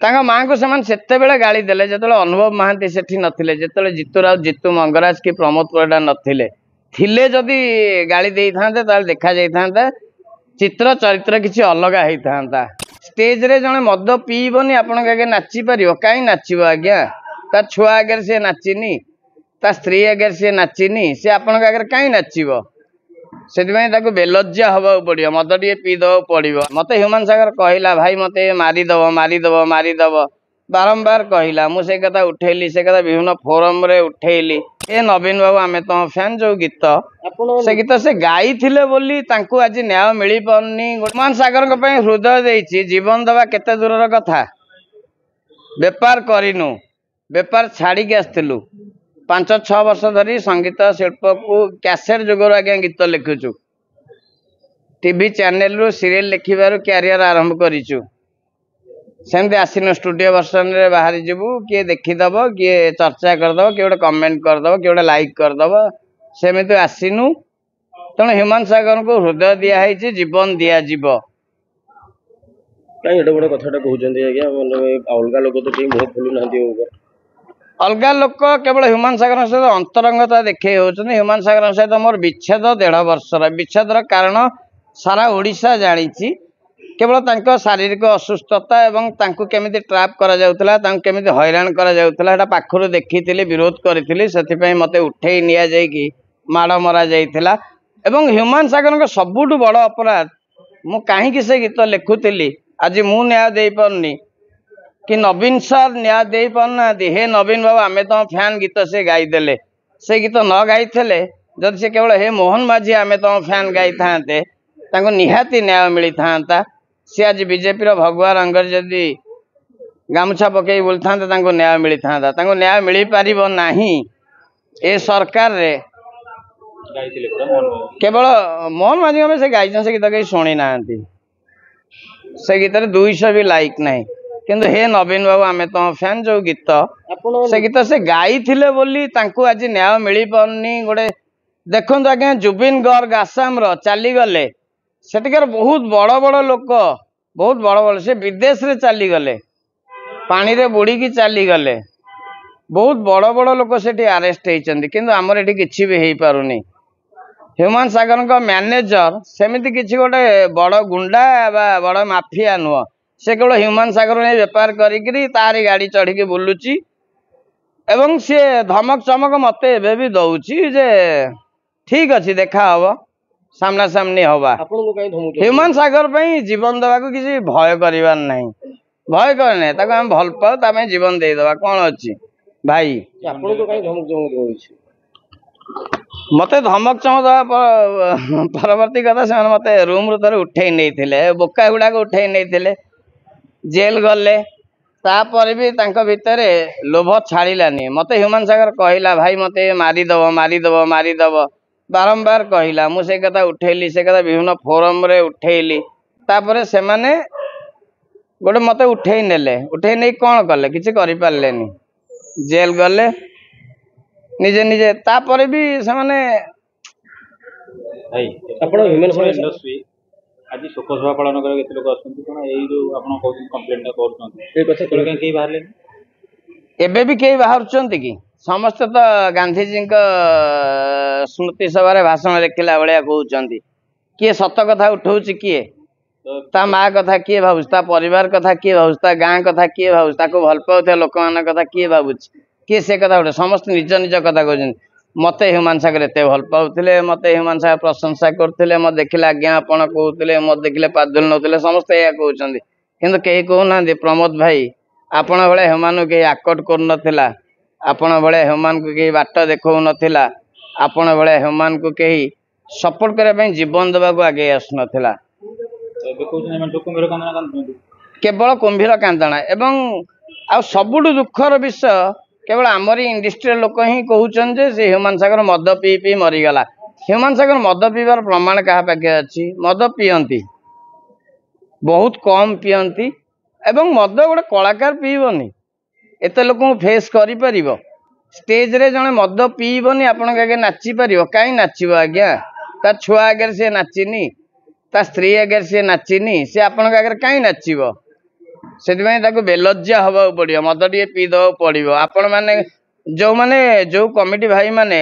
तांका माँ को सेमान सेतेबेले गाली देले जेतेबेले अनुभव महांती सेठी नथिले जेतेबेले जितू राव जितू मंगराज की प्रमोद परिडा नथिले थिले जदि गाली देई थांते ताल देखा जाई थांता चित्र चरित्र किछि अलगा हेई थांता स्टेज रे जने मद पीबनी आपन आगे नाची परियो काई नाचिबो आज्ञा ता छुआ आगे से नाचिनी ता स्त्री आगे से नाचिनी से आपन आगे काई नाचिबो सेदिमे ताको बेलज्जा हबा पड़ियो मद टिए पी दो पड़ियो मते ह्यूमन सागर कहला भाई मते मारी दबो बारंबार कहला मु से कथा उठेली से कथा विभिन्न फोरम रे उठेली ए नवीन बाबू आमे तो फैन जो गीत से गीत से गाई थिले बोली तांको आज न्याय मिली पड़नी ह्यूमन सागर को पई हृदय देइछि जीवन दबा केते दूरर कथा बेपार करिनु बेपार छाड़ी के आस्तिलु 5-6 वर्ष धरी संगीत शिल्प को कैसेट जुगर आज्ञा गीत लिखुचु टीवी चैनल रु सीरियल लिखिबारु कैरियर आरंभ करिचु सेमती आसीनु स्टूडियो वर्षन रे बाहर जीवु किए देखिदब किए चर्चा करदब किए गोटे कमेंट करदब किए गोटे लाइक करदब सेमती आसीनु तेणु ह्यूमन सागर को हृदय दिया है जीवन दिया जीव कहीं एटा बड़ कथाटा कहउचंदी आज्ञा अलगा लोक तो मुह खोलु नांती अलग लोक केवल ह्यूमन सागर सहित अंतरंगता देखई होचंदी ह्यूमन सागर सहित मोर विच्छेद 1.5 वर्षर विच्छेदर कारण सारा ओडिशा जानिछि केवल तांको शारीरिक असुस्थता एवं तांको केमिति ट्रैप करा जाउतला तांको केमिति हैरान करा जाउतला एटा पाखरु देखिथिली विरोध करिथिली सेति पई मते उठेई निया जाई कि माड़ मरा जाइथिला एवं ह्यूमन सागर को सबुठु बड़ अपराध मु काहे कि से गीत लिखुथिली आज मु न्याय देई परनी कि नवीन सर न्याय दे पाना हे नवीन बाबू आमे तो फैन गीत से गाई देले से गीत न गाई थे जब से केवल हे मोहन माझी आमे तो फैन गाई थांते तांको निहाती न्याय मिली थांता सी आज बीजेपी रो भगवा रंगर जदि गामुछा पकई बोल थांते तांको न्याय मिली थांता तांको न्याय मिली पारिबो नाही ए सरकार रे केवल मोहन माझी में से गाई से गीत कहीं शुणी नांती से गीत 200 भी लाइक नहीं किंतु हे नवीन बाबू आमे तो फैन जो गीत से गीत से गाई थिले बोली तांको आज न्याय मिली पड़नी गोटे देखंतु आज्ञा जुबिन गर्ग आसाम रो चली गले सेटिकार बहुत बड़ बड़ लोक बहुत बड़ बड़ से विदेश रे चली गले पानी रे बुड़ी की चली गले बहुत बड़ बड़ लोक सेठी अरेस्ट हेचंदी किंतु हमर एठी किछि भी हेई पारुनी ह्यूमन सागर को मैनेजर सेमिति किछि गोटे बड़ गुंडा बा बड़ माफिया नुह से केवल ह्यूमन सागर ने बेपार करी तारी गाड़ी चढ़ी के बुलुची एवं सी धमक चमक मते एबे भी दउची जे ठीक अछि देखा हबो सामना सामनी हवा ह्यूमन सागर पई जीवन देवा को किसी भय करिवार नहीं भय करे नहीं ताको हम भल पाउ तामे जीवन दे देबा कोन अछि भाई आपन को काई धमक चमक दउची मते धमक चमक परवर्ती कथा से मते रूम रु तरे उठै नै थिले बोका गुडा को उठै नै थिले जेल गले तापर भी तांको भितरे लोभ छाड़िलानी मते ह्यूमन सागर कहला भाई मते मारी दबो बारंबार कहला मु से कथा उठेली से कथा विभिन्न फोरम रे उठेली तापर से माने गोटे मते उठेई नै कोन कले किछि करि पारलेनी जेल गले निजे निजे तापर भी से माने भाई आपण ह्यूमन सागर इंडस्ट्री आज शोक सभा पालन कर केते लोक आछंती कोन एई जो आपण कहउछन कंप्लेंट करछन ए कथा कोन के बाहरले एबे भी के बाहरचंती कि समस्त तो गांधी जी का स्मृति सभा रे भाषण देखिला बळिया कहउचंती किए सत कथा उठौची किए ता माँ कथा किए भाबुछ ता परिवार कथा किए भाबुछ ता गां कथा किए भाबुछ ताको भल पाउथे लोक मान कथा किए भाबुछ किए से कथा उठे समस्त निज निज कथा कहउछन मते ह्यूमन सागर एते भल पाउथिले मते ह्यूमन सागर प्रशंसा करथिले म देखिला आज्ञा आपण कहउथिले म देखिले पादुल नउथिले समस्त या कहउचंदी किंतु केही कहउ ना प्रमोद भाई आपण बळे ह्यूमन के आकट कर नथिला आपण बळे ह्यूमन को केही बाट देखौ नथिला आपण बळे ह्यूमन को केही सपोर्ट करे पई जीवन देबा को आगे आस नथिला केवल कुंभीर कांदना एवं आ सबुठु दुखर विषय केवल आमरी इंडस्ट्री लोक ही कहउचन जे से ह्यूमन सागर मद पी पी मरी गला ह्यूमन सागर मद पीबार प्रमाण कहा पाखे अछि मद पियंती बहुत कम पियंती एवं मद गोटे कलाकार पीबनी एते लोक फेस करि परिबो स्टेज रे जने मद पीबनी आपण आगे नाची परिबो काई नाचिबो आज्ञा ता छुआ आगे से नाचिनी ता स्त्री आगे से नाचिनी से आपण आगे काई नाचिबो से बेलज्जा हवा पड़ो मद टे पीदे पड़ो आपण मैंने जो माने जो कमिटी भाई माने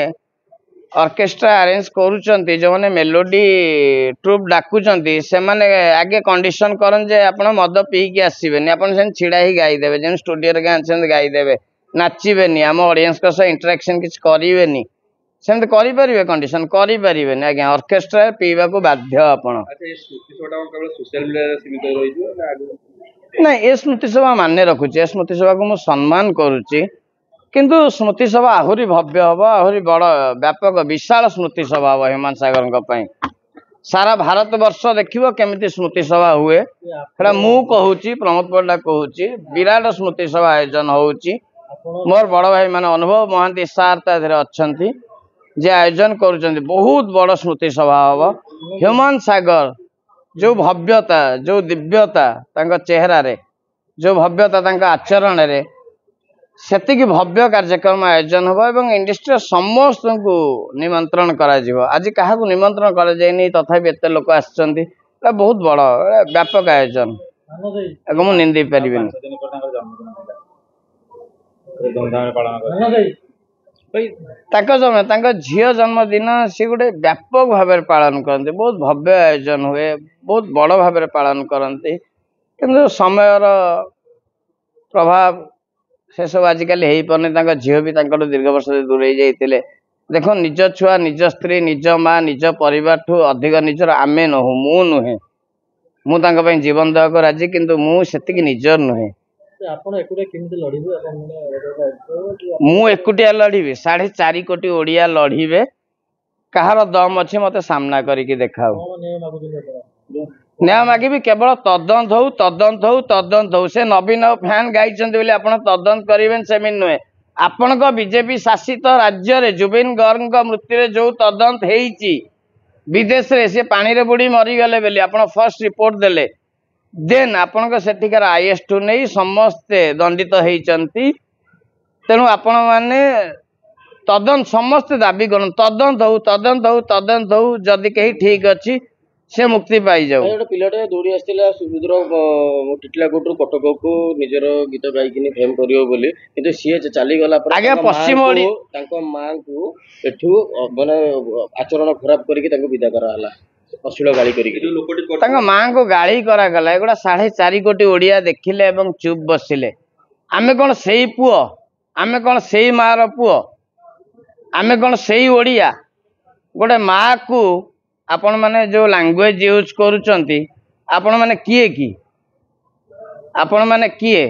ऑर्केस्ट्रा अरेंज करूचंती जो माने मेलोडी ट्रुप डाकुचंती से माने आगे कंडीशन करन जे आपण मद पी के आसीबेनी आपण सेन छिड़ा ही गाई देबे जेन स्टूडियो रे गाछन गाई देबे नाचीबेनी हम ऑडियंस को से इंटरेक्शन किछ करिवेनी सेमते करि परिबे कंडीशन करि परिबेनी आगे ऑर्केस्ट्रा पीवा को बाध्य आपण। अच्छा ये स्मृति सभा केवल सोशल मीडिया रे सीमित रहि जो ना आगे नहीं ए स्मृति सभा मान्य रखुची स्मृति सभा को मु सम्मान करूची किंतु स्मृति सभा आहुरी भव्य हम आहुरी बड़ व्यापक विशाल स्मृति सभा हम ह्यूमान सागर सारा भारत वर्ष देखियो केमिति स्मृति सभा हुए सेटा मु कहूची प्रमोद पड्डा कहूची विराट स्मृति सभा आयोजन होउची मोर बड़ भाई माने अनुभव महांती सार ता धरे अछंती जे आयोजन करूचंती बहुत बड़ स्मृति सभा हम ह्यूमान सागर जो भव्यता जो दिव्यता तांका चेहरा रे जो भव्यता तांका आचरण रे सेतिकी भव्य कार्यक्रम आयोजन हो एवं इंडस्ट्री समस्त को निमंत्रण करा आज क्या निमंत्रण कर तथापि एत लोक आसछंती बहुत बड़ व्यापक आयोजन मुझे निंदी पारि झील जन्मदिन सी गोटे व्यापक भाव पालन करते बहुत भव्य आयोजन हुए बहुत बड़ भाव पालन करते किंतु समयर प्रभाव से सब आजिकल हो पाने झील भी दीर्घ वर्ष दूर जाते देखो निज छुआ निज स्त्री निज माँ निज परिवार ठू अधिक निजर आमे नहु मु नुहे मुझे जीवन देवाक राजी किंतु मुझे निजर नुहे मु एकुटिया लड़ी 4.5 कोटी ओडिया लड़ीबे कहार दम अच्छे मत सामना करके देखाओ न्याय मागिबी केवल तदंत हो से नवीन फैन गाई तदंत करें सेमि नुहे आपण बीजेपी शासित राज्य रे जुबिन गर्ग मृत्यु जो तदंत होईची विदेश रे से पानी रे बुड़ी मरीगले बोली आप फर्स्ट रिपोर्ट देले देन आपण सेठिकार आईएस टू नहीं समस्ते दंडित होती तेणु आपण मैंने तदंत समस्ते दाबी कर तदंत हो जदि कहीं ठीक अच्छी से मुक्ति पाई जाऊ गोटे पिलाटे दौड़ी आसला सुरुद्र टिटलाकोट कटक को निजर गीत गायिकी फेम कर सी चलीगला आगे पश्चिम माँ को एठू माने आचरण खराब करके विदा कराला अश्लील गाड़ी कर माँ को गाड़ी करागला एगुड़ा 4.5 कोटी ओडिया देखिले एवं चुप बसिले आमे कौन से पुओ आमे कौन से माँ पुओ आमे कौन से ओडिया गोटे माँ को आपण माने जो लैंग्वेज यूज करूचंती आपण माने किए की आपण माने किए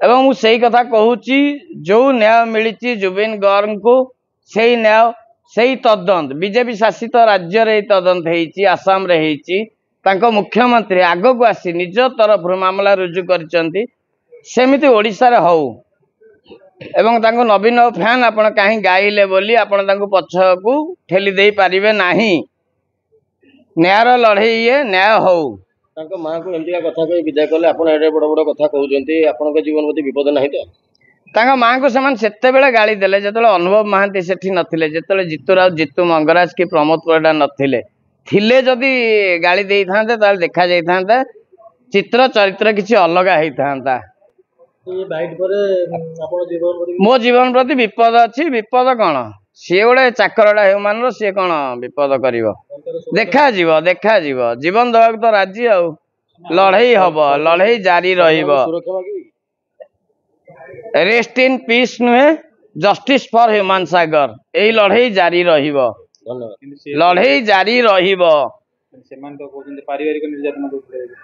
एवं मु सही कथा कहूची जो न्याय मिली जुबिन गर्ग को सही न्याय सही तदंत बीजेपी शासित राज्य रे तदंत होईची आसाम रे होईची तांको मुख्यमंत्री आग को आसी निज तरफ मामला रुजु करचंती सेमिति ओडिसा रे हौ एवं तांको नवीन फैन आपण कहीं गाइले बोली आपण तांको पछ को ठेली दे पारिबे नाही न्याय लड़े ये न्याय हो माँ को एमती कथा कही विदा कले आपण एडे बड़ बड़ कथा कहउचंती आपण जीवन प्रति विपद नाही तो माँ को से गाड़ी देले जतले अनुभव महांती सेठी नथिले जतले जितुराव जितु मंगराज की प्रमोद पड्डा नथिले थिले जदि गाड़ी दे थांते ताल देखा जाई थांता चित्र चरित्र किछि अलगा हेई थांता मो जीवन प्रति विपद अच्छी विपद कौन सी गोटे चाकरटा ह्यूमान सी कौन विपद कर देखा जीवन दवाक तो राजी आ लड़ई हम लड़ई जारी रेस्ट इन पीस नुहे जस्टिस फॉर ह्यूमान सागर यही लड़ई जारी लड़ई जारी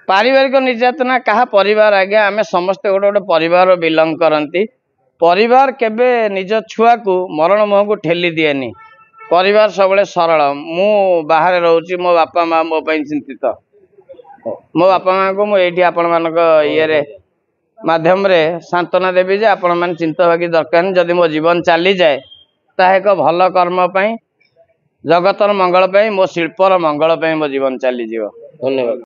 पारिवारिक निर्यातना कहा परिवार आगे आमे समस्ते गोटे गोटे परिवार बिलंग करती परिवार केबे निज छुआ को मरण मुह को ठेली दिएनी परिवार सब सरल मु बाहर रोची मो बापा माँ मो चिंतित मो बापा माँ को मुझे आपण मानक ये माध्यम रे सांत्वना देवी जे आपण मान चिंता होगी दरकार जदि मो जीवन चली जाए ता एक भल कर्म जगतर मंगल मो शिल्पर मंगल मो जीवन चली जीव। धन्यवाद।